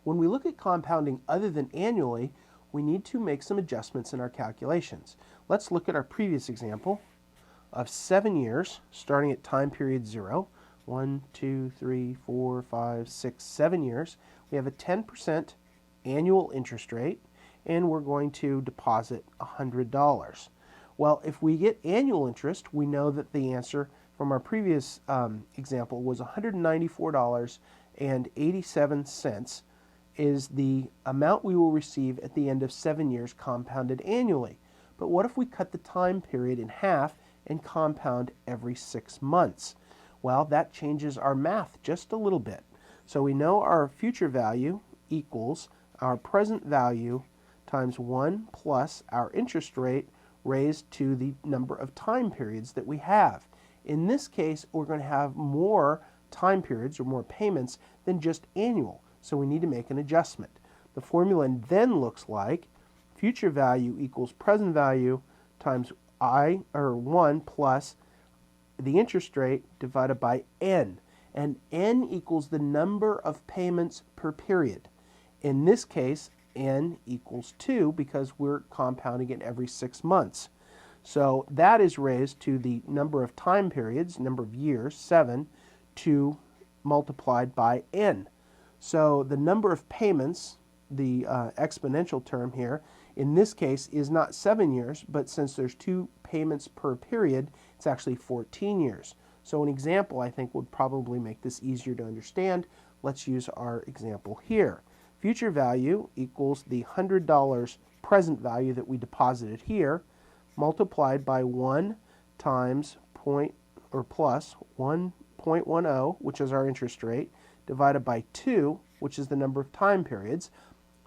when we look at compounding other than annually, we need to make some adjustments in our calculations. Let's look at our previous example of 7 years, starting at time period 0. 1, 2, 3, 4, 5, 6, 7 years. We have a 10% annual interest rate, and we're going to deposit $100. Well, if we get annual interest, we know that the answer from our previous example was $194.87 is the amount we will receive at the end of 7 years compounded annually. But what if we cut the time period in half and compound every 6 months? Well, that changes our math just a little bit. So we know our future value equals our present value times 1 plus our interest rate raised to the number of time periods that we have. In this case, we're going to have more time periods or more payments than just annual, so we need to make an adjustment. The formula then looks like future value equals present value times 1 plus the interest rate divided by n, and n equals the number of payments per period. In this case, n equals 2 because we're compounding it every 6 months. So that is raised to the number of time periods, number of years, 7, multiplied by n. So the number of payments, the exponential term here, in this case is not 7 years, but since there's 2 payments per period, it's actually 14 years. So an example I think would probably make this easier to understand. Let's use our example here. Future value equals the $100 present value that we deposited here, multiplied by 1 times plus 1.10, which is our interest rate, divided by 2, which is the number of time periods.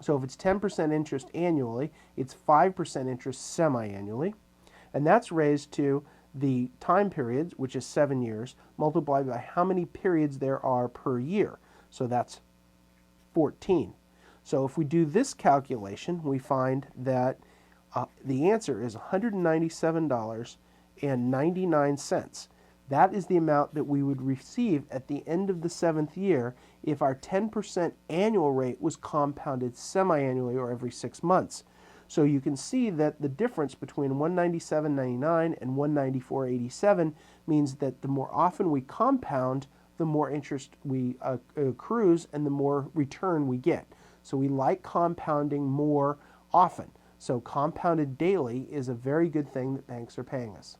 So if it's 10% interest annually, it's 5% interest semi-annually. And that's raised to the time periods, which is 7 years, multiplied by how many periods there are per year. So that's 14. So if we do this calculation, we find that the answer is $197.99. That is the amount that we would receive at the end of the 7th year if our 10% annual rate was compounded semi-annually or every 6 months. So you can see that the difference between $197.99 and $194.87 means that the more often we compound, the more interest we accrues and the more return we get. So we like compounding more often. So compounded daily is a very good thing that banks are paying us.